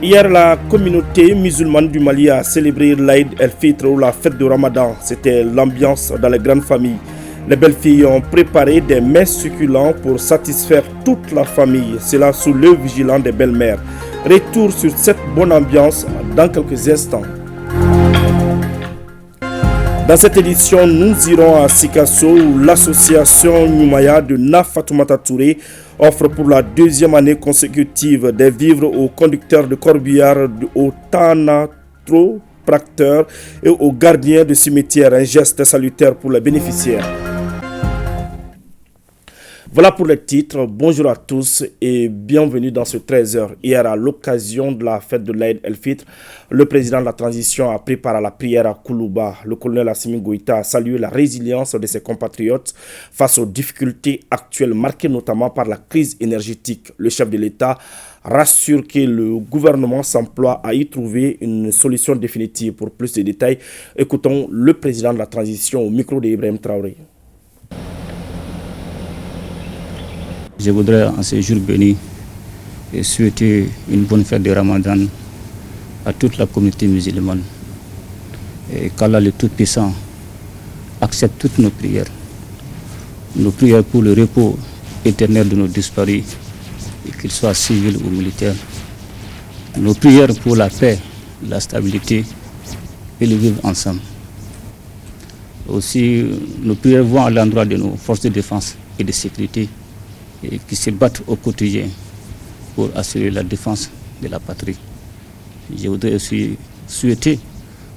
Hier, la communauté musulmane du Mali a célébré l'Aïd el-Fitr ou la fête de Ramadan. C'était l'ambiance dans les grandes familles. Les belles filles ont préparé des mets succulents pour satisfaire toute la famille. Cela sous l'œil vigilant des belles-mères. Retour sur cette bonne ambiance dans quelques instants. Dans cette édition, nous irons à Sikasso où l'association Noumaya de Nafatoumata Touré offre pour la deuxième année consécutive des vivres aux conducteurs de corbillard, aux thanatopracteurs et aux gardiens de cimetières. Un geste salutaire pour les bénéficiaires. Voilà pour les titres. Bonjour à tous et bienvenue dans ce 13h. Hier, à l'occasion de la fête de l'Aïd el-Fitr, le président de la transition a pris part à la prière à Koulouba. Le colonel Assimi Goïta a salué la résilience de ses compatriotes face aux difficultés actuelles marquées notamment par la crise énergétique. Le chef de l'État rassure que le gouvernement s'emploie à y trouver une solution définitive. Pour plus de détails, écoutons le président de la transition au micro d'Ibrahim Traoré. Je voudrais en ce jour béni souhaiter une bonne fête de Ramadan à toute la communauté musulmane. Et qu'Allah le Tout-Puissant accepte toutes nos prières pour le repos éternel de nos disparus, et qu'ils soient civils ou militaires. Nos prières pour la paix, la stabilité et le vivre ensemble. Aussi, nos prières vont à l'endroit de nos forces de défense et de sécurité et qui se battent au quotidien pour assurer la défense de la patrie. Je voudrais aussi souhaiter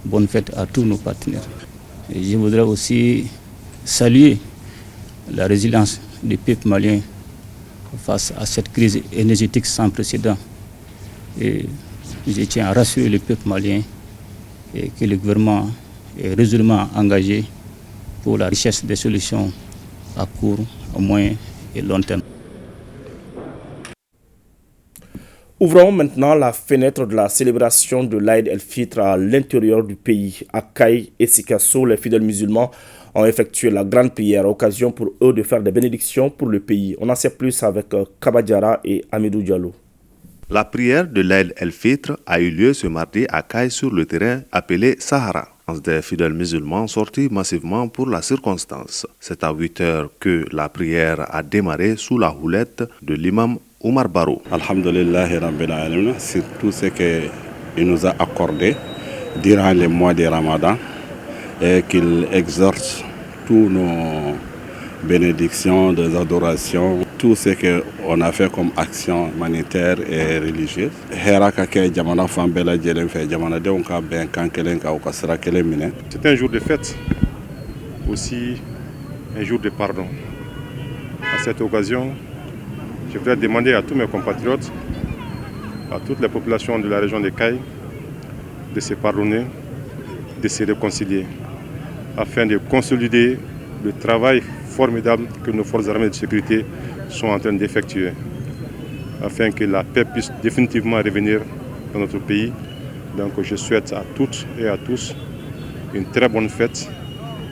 bonne fête à tous nos partenaires. Et je voudrais aussi saluer la résilience du peuple malien face à cette crise énergétique sans précédent. Et je tiens à rassurer le peuple malien et que le gouvernement est résolument engagé pour la recherche des solutions à court, à moyen et long terme. Ouvrons maintenant la fenêtre de la célébration de l'Aïd el-Fitr à l'intérieur du pays. À Kaï et Sikasso, les fidèles musulmans ont effectué la grande prière, occasion pour eux de faire des bénédictions pour le pays. On en sait plus avec Kabadjara et Amidou Diallo. La prière de l'Aïd el-Fitr a eu lieu ce mardi à Kaï sur le terrain appelé Sahara. Des fidèles musulmans sortis massivement pour la circonstance. C'est à 8 heures que la prière a démarré sous la houlette de l'imam Omar Barou. Alhamdulillahi Rabbil Alamin, c'est tout ce qu'il nous a accordé durant les mois de Ramadan et qu'il exorte tous nos bénédictions, des adorations, tout ce qu'on a fait comme action humanitaire et religieuse. C'est un jour de fête, aussi un jour de pardon. À cette occasion, je voudrais demander à tous mes compatriotes, à toute la population de la région de Kaï, de se pardonner, de se réconcilier, afin de consolider le travail formidable que nos forces armées de sécurité sont en train d'effectuer, afin que la paix puisse définitivement revenir dans notre pays. Donc je souhaite à toutes et à tous une très bonne fête,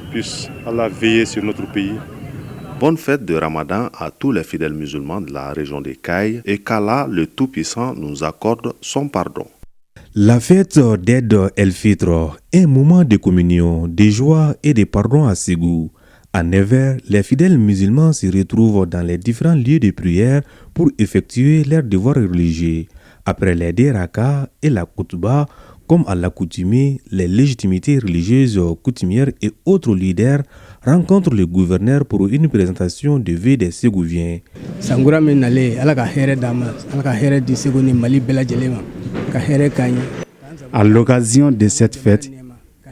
puisse Allah veiller sur notre pays. Bonne fête de Ramadan à tous les fidèles musulmans de la région des Kaï et qu'Allah le Tout-Puissant nous accorde son pardon. La fête d'Aïd el-Fitr est un moment de communion, de joie et de pardon à Ségou. À Nevers, les fidèles musulmans se retrouvent dans les différents lieux de prière pour effectuer leurs devoirs religieux. Après les 2 rakas et la koutba, comme à l'accoutumée, les légitimités religieuses coutumières et autres leaders rencontrent le gouverneur pour une présentation de vœux des Ségouviens. À l'occasion de cette fête,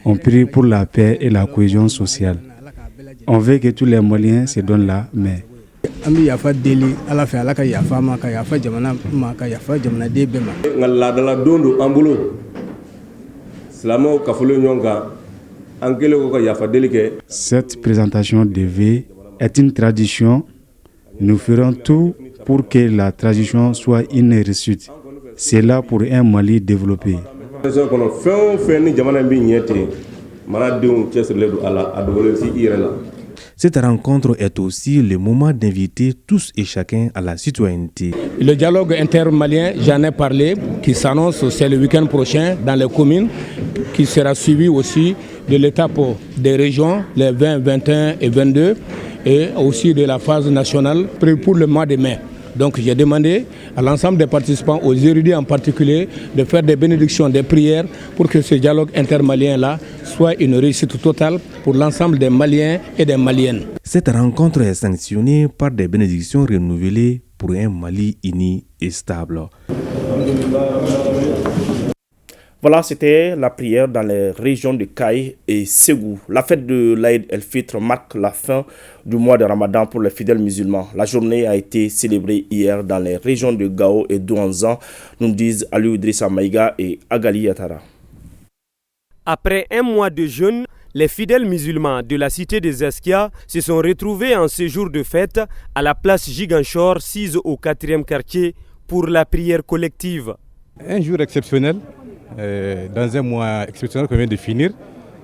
on prie pour la paix et la cohésion sociale. On veut que tous les Maliens se donnent la main. Cette présentation de vœux est une tradition. Nous ferons tout pour que la tradition soit une réussite. C'est là pour un Mali développé. Cette rencontre est aussi le moment d'inviter tous et chacun à la citoyenneté. Le dialogue intermalien, j'en ai parlé, qui s'annonce, c'est le week-end prochain dans les communes, qui sera suivi aussi de l'étape des régions, les 20, 21 et 22, et aussi de la phase nationale prévue pour le mois de mai. Donc j'ai demandé à l'ensemble des participants, aux érudits en particulier, de faire des bénédictions, des prières pour que ce dialogue intermalien-là soit une réussite totale pour l'ensemble des Maliens et des Maliennes. Cette rencontre est sanctionnée par des bénédictions renouvelées pour un Mali uni et stable. Voilà, c'était la prière dans les régions de Kayes et Ségou. La fête de l'Aïd el-Fitr marque la fin du mois de Ramadan pour les fidèles musulmans. La journée a été célébrée hier dans les régions de Gao et Douanzan, nous disent Aliou Idrissa Maïga et Agali Yatara. Après un mois de jeûne, les fidèles musulmans de la cité des Eskia se sont retrouvés en séjour de fête à la place Giganchor, sise au 4e quartier, pour la prière collective. Un jour exceptionnel. Dans un mois exceptionnel qu'on vient de finir,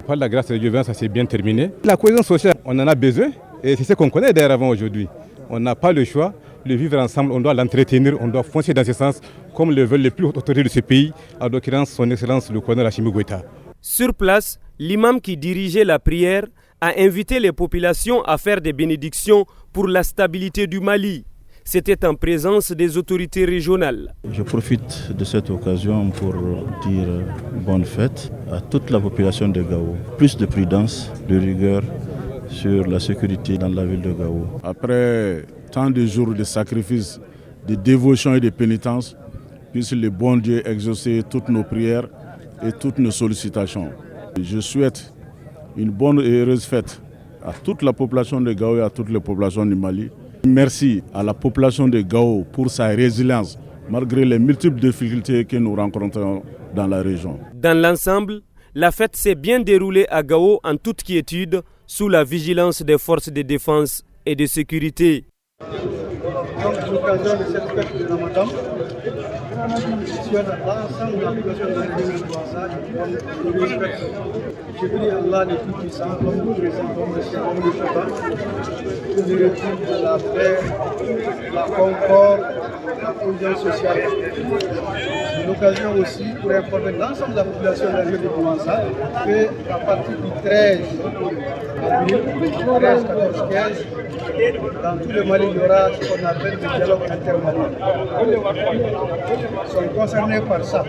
par la grâce de Dieu, ça s'est bien terminé. La cohésion sociale, on en a besoin et c'est ce qu'on connaît d'ailleurs avant aujourd'hui. On n'a pas le choix, le vivre ensemble, on doit l'entretenir, on doit foncer dans ce sens comme le veulent les plus hautes autorités de ce pays, en l'occurrence son excellence le colonel Assimi Goïta. Sur place, l'imam qui dirigeait la prière a invité les populations à faire des bénédictions pour la stabilité du Mali. C'était en présence des autorités régionales. Je profite de cette occasion pour dire bonne fête à toute la population de Gao. Plus de prudence, de rigueur sur la sécurité dans la ville de Gao. Après tant de jours de sacrifices, de dévotion et de pénitence, puisse le bon Dieu exaucer toutes nos prières et toutes nos sollicitations. Je souhaite une bonne et heureuse fête à toute la population de Gao et à toutes les populations du Mali. Merci à la population de Gao pour sa résilience, malgré les multiples difficultés que nous rencontrons dans la région. Dans l'ensemble, la fête s'est bien déroulée à Gao en toute quiétude, sous la vigilance des forces de défense et de sécurité. Donc, à l'occasion de cette fête de Ramadan, je souhaite à l'ensemble de la population de la région de Rwanda, je prie Allah le Tout-Puissant, comme le Président, comme le Ciel, comme le Shabbat, pour le retour de la paix, la concorde, la cohésion sociale. C'est l'occasion aussi pour informer l'ensemble de la population de la région de Rwanda qu'à partir du 13 avril, 13, 14, 15, dans tout le Mali, il y aura ce qu'on appelle le dialogue intermalien. Ils sont concernés par ça.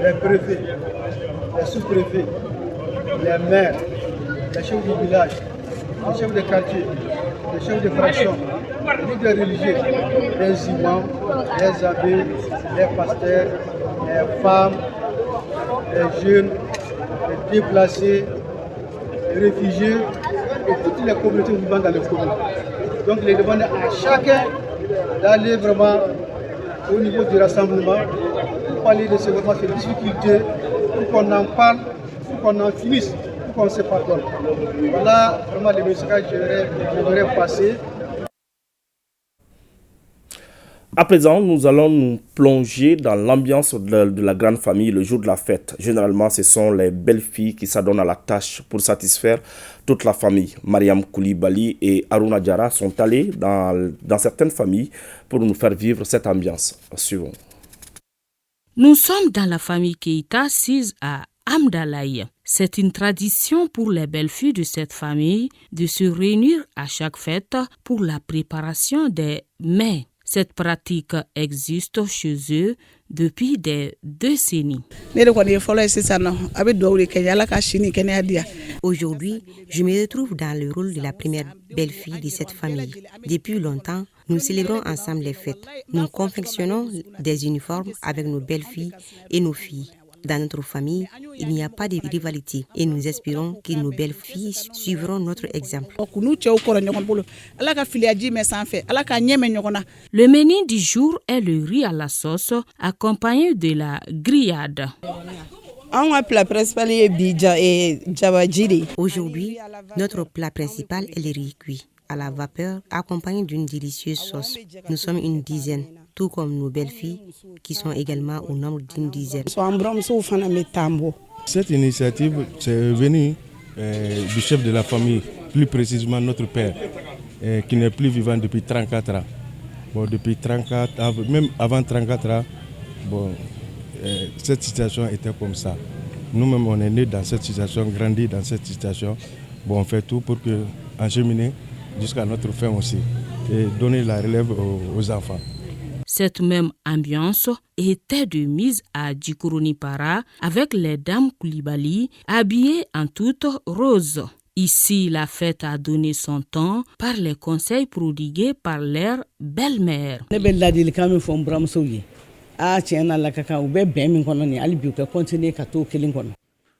Les préfets, les sous-préfets, les maires, les chefs du village, les chefs de quartier, les chefs de fraction, les leaders religieux, les imams, les abbés, les pasteurs, les femmes, les jeunes, les déplacés, les réfugiés et toutes les communautés vivant dans les communes. Donc il est demandé à chacun d'aller vraiment au niveau du rassemblement pour parler de ces difficultés, pour qu'on en parle, pour qu'on en finisse, pour qu'on se pardonne. Voilà vraiment les messages que j'aimerais passer. À présent, nous allons nous plonger dans l'ambiance de la grande famille le jour de la fête. Généralement, ce sont les belles-filles qui s'adonnent à la tâche pour satisfaire toute la famille. Mariam Koulibaly et Harouna Diarra sont allés dans certaines familles pour nous faire vivre cette ambiance. Suivons. Nous sommes dans la famille Keïta, assise à Amdalaï. C'est une tradition pour les belles-filles de cette famille de se réunir à chaque fête pour la préparation des mets. Cette pratique existe chez eux depuis des décennies. Aujourd'hui, je me retrouve dans le rôle de la première belle-fille de cette famille. Depuis longtemps, nous célébrons ensemble les fêtes. Nous confectionnons des uniformes avec nos belles-filles et nos filles. Dans notre famille, il n'y a pas de rivalité et nous espérons que nos belles-filles suivront notre exemple. Le menu du jour est le riz à la sauce accompagné de la grillade. Aujourd'hui, notre plat principal est le riz cuit à la vapeur accompagné d'une délicieuse sauce. Nous sommes une dizaine, tout comme nos belles-filles qui sont également au nombre d'une dizaine. Cette initiative, c'est venu du chef de la famille, plus précisément notre père, qui n'est plus vivant depuis 34 ans. Bon, depuis 34 ans, même avant 34 ans, bon, cette situation était comme ça. Nous-mêmes, on est nés dans cette situation, grandis dans cette situation. Bon, on fait tout pour acheminer jusqu'à notre fin aussi et donner la relève aux enfants. Cette même ambiance était de mise à Djikourouni-Para avec les dames Koulibaly habillées en toute rose. Ici, la fête a donné son temps par les conseils prodigués par leur belle-mère.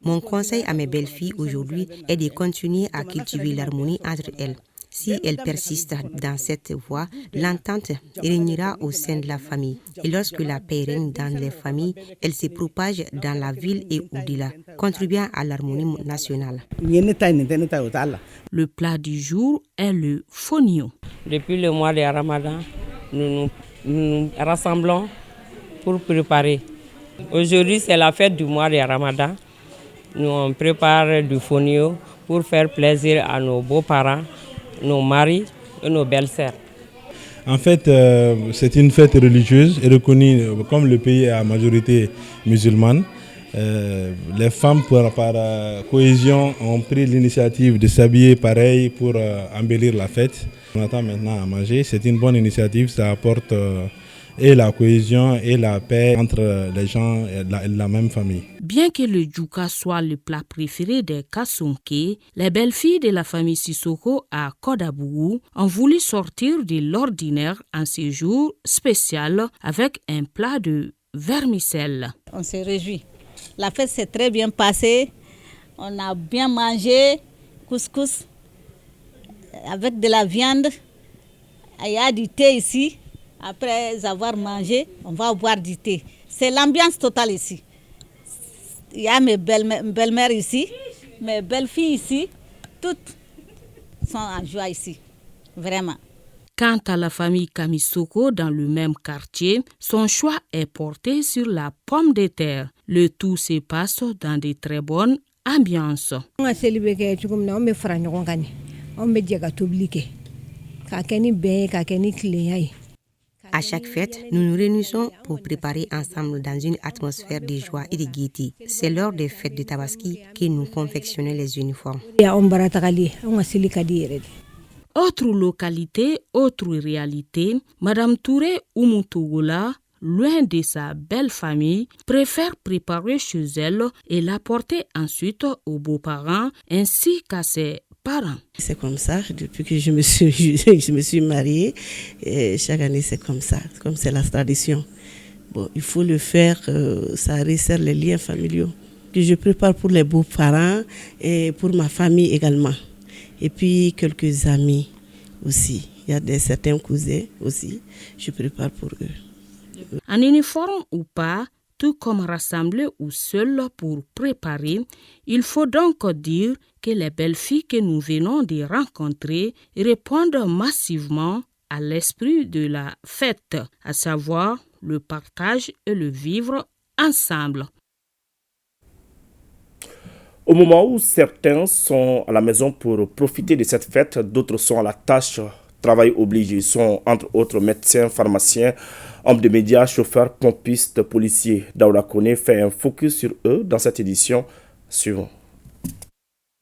Mon conseil à mes belles-filles aujourd'hui est de continuer à cultiver l'harmonie entre elles. Si elles persistent dans cette voie, l'entente régnera au sein de la famille. Et lorsque la paix règne dans les familles, elle se propage dans la ville et au-delà, contribuant à l'harmonie nationale. Le plat du jour est le fonio. Depuis le mois de Ramadan, nous nous rassemblons pour préparer. Aujourd'hui, c'est la fête du mois de Ramadan. Nous on prépare du fonio pour faire plaisir à nos beaux-parents, nos maris et nos belles-sœurs. En fait, c'est une fête religieuse et reconnue comme le pays est à majorité musulmane. Les femmes, par cohésion, ont pris l'initiative de s'habiller pareil pour embellir la fête. On attend maintenant à manger. C'est une bonne initiative, ça apporte et la cohésion et la paix entre les gens et la même famille. Bien que le djouka soit le plat préféré des Kasonké, les belles-filles de la famille Sissoko à Kodabougou ont voulu sortir de l'ordinaire en ce jour spécial avec un plat de vermicelle. On s'est réjouis. La fête s'est très bien passée. On a bien mangé, couscous avec de la viande. Il y a du thé ici. Après avoir mangé, on va boire du thé. C'est l'ambiance totale ici. Il y a mes belles-mères ici, mes belles-filles ici. Toutes sont en joie ici, vraiment. Quant à la famille Kamisoko dans le même quartier, son choix est porté sur la pomme de terre. Le tout se passe dans de très bonnes ambiances. À chaque fête, nous nous réunissons pour préparer ensemble dans une atmosphère de joie et de gaieté. C'est lors des fêtes de Tabaski que nous confectionnons les uniformes. Autre localité, autre réalité, Madame Touré Oumoutogola, loin de sa belle famille, préfère préparer chez elle et l'apporter ensuite aux beaux-parents ainsi qu'à ses parents. C'est comme ça, depuis que je me suis mariée, et chaque année c'est comme ça, comme c'est la tradition. Bon, il faut le faire, ça resserre les liens familiaux. Que je prépare pour les beaux-parents et pour ma famille également. Et puis quelques amis aussi. Il y a certains cousins aussi, je prépare pour eux. En uniforme ou pas, tout comme rassemblés ou seuls pour préparer, il faut donc dire que les belles filles que nous venons de rencontrer répondent massivement à l'esprit de la fête, à savoir le partage et le vivre ensemble. Au moment où certains sont à la maison pour profiter de cette fête, d'autres sont à la tâche, travail obligé. Ils sont entre autres médecins, pharmaciens, hommes de médias, chauffeurs, pompistes, policiers. Daouda Kone fait un focus sur eux dans cette édition suivante.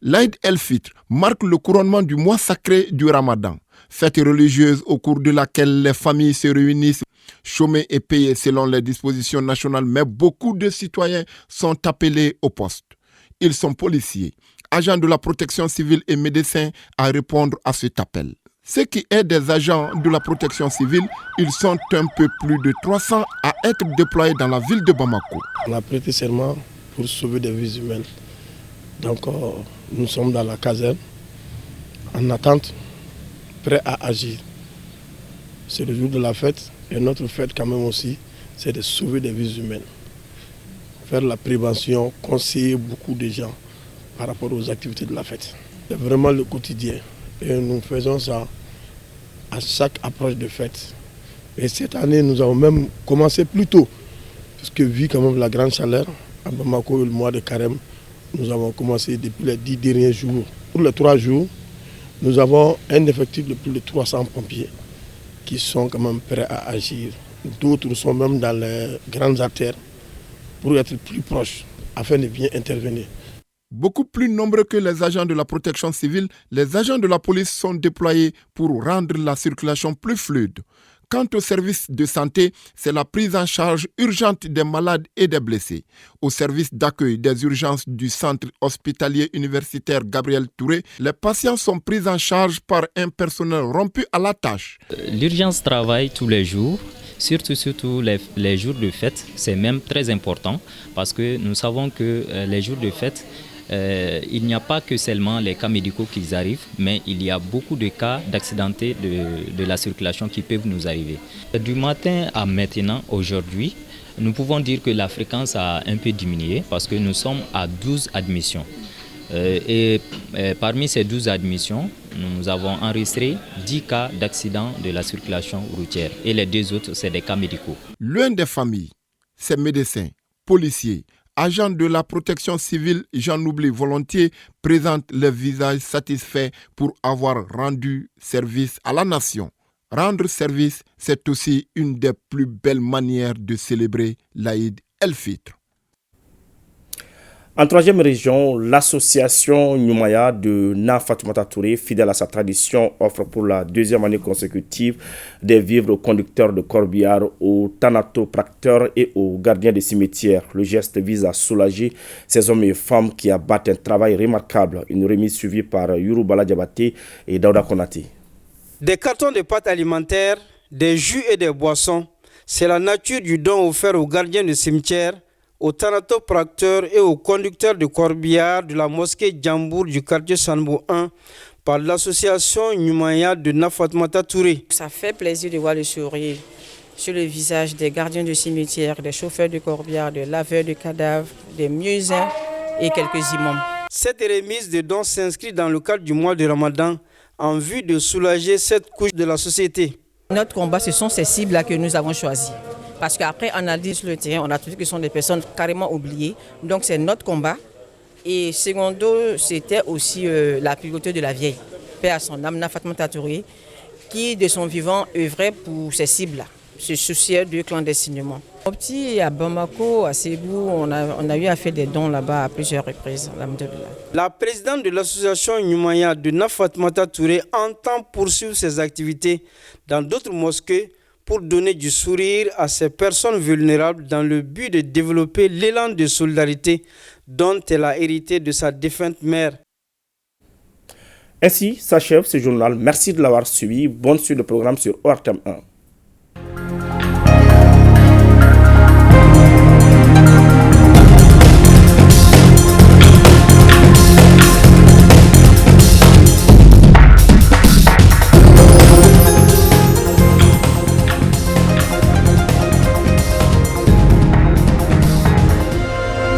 L'Aïd el-Fitr marque le couronnement du mois sacré du Ramadan, fête religieuse au cours de laquelle les familles se réunissent, chômées et payées selon les dispositions nationales, mais beaucoup de citoyens sont appelés au poste. Ils sont policiers, agents de la protection civile et médecins à répondre à cet appel. Ce qui est des agents de la protection civile, ils sont un peu plus de 300 à être déployés dans la ville de Bamako. On a prêté serment pour sauver des vies humaines. Donc nous sommes dans la caserne, en attente, prêts à agir. C'est le jour de la fête et notre fête quand même aussi, c'est de sauver des vies humaines. Faire la prévention, conseiller beaucoup de gens par rapport aux activités de la fête. C'est vraiment le quotidien et nous faisons ça à chaque approche de fête. Et cette année, nous avons même commencé plus tôt, parce que vu quand même la grande chaleur, à Bamako, le mois de Carême, Nous avons commencé depuis les 10 derniers jours. Pour les 3 jours, nous avons un effectif de plus de 300 pompiers qui sont quand même prêts à agir. D'autres sont même dans les grandes artères pour être plus proches afin de bien intervenir. Beaucoup plus nombreux que les agents de la protection civile, les agents de la police sont déployés pour rendre la circulation plus fluide. Quant au service de santé, c'est la prise en charge urgente des malades et des blessés. Au service d'accueil des urgences du centre hospitalier universitaire Gabriel Touré, les patients sont pris en charge par un personnel rompu à la tâche. L'urgence travaille tous les jours. Surtout les jours de fête, c'est même très important parce que nous savons que les jours de fête, il n'y a pas que seulement les cas médicaux qui arrivent, mais il y a beaucoup de cas d'accidentés de la circulation qui peuvent nous arriver. Du matin à maintenant, aujourd'hui, nous pouvons dire que la fréquence a un peu diminué parce que nous sommes à 12 admissions. Et parmi ces 12 admissions, nous avons enregistré 10 cas d'accident de la circulation routière et les 2 autres, c'est des cas médicaux. L'un des familles, ces médecins, policiers, agents de la protection civile, j'en oublie volontiers, présentent le visage satisfait pour avoir rendu service à la nation. Rendre service, c'est aussi une des plus belles manières de célébrer l'Aïd el-Fitr. En 3e région, l'association Nyumaya de Na Fatoumata Touré, fidèle à sa tradition, offre pour la 2e année consécutive des vivres aux conducteurs de corbillard, aux thanatopracteurs et aux gardiens des cimetières. Le geste vise à soulager ces hommes et femmes qui abattent un travail remarquable. Une remise suivie par Yourou Bala Diabaté et Daouda Konati. Des cartons de pâtes alimentaires, des jus et des boissons, c'est la nature du don offert aux gardiens de cimetières, aux thanatopracteurs et aux conducteurs de corbillard de la mosquée Djambour du quartier Sanbo 1 par l'association Nyumaya de Na Fatoumata Touré. Ça fait plaisir de voir le sourire sur le visage des gardiens de cimetière, des chauffeurs de corbillard, des laveurs de cadavres, des muezzins et quelques imams. Cette remise de dons s'inscrit dans le cadre du mois de Ramadan en vue de soulager cette couche de la société. Notre combat, ce sont ces cibles-là que nous avons choisies. Parce qu'après, on a dit sur le terrain, on a trouvé que ce sont des personnes carrément oubliées. Donc c'est notre combat. Et secondo, c'était aussi la priorité de la vieille, paix à son âme, Na Fatoumata Touré, qui de son vivant œuvrait pour ces cibles-là, se souciait de clandestinement. Au petit, à Bamako, à Ségou, on a eu à faire des dons là-bas à plusieurs reprises. La présidente de l'association Nyumaya de Na Fatoumata Touré entend poursuivre ses activités dans d'autres mosquées pour donner du sourire à ces personnes vulnérables dans le but de développer l'élan de solidarité dont elle a hérité de sa défunte mère. Ainsi s'achève ce journal. Merci de l'avoir suivi. Bonne suite de programme sur ORTM 1.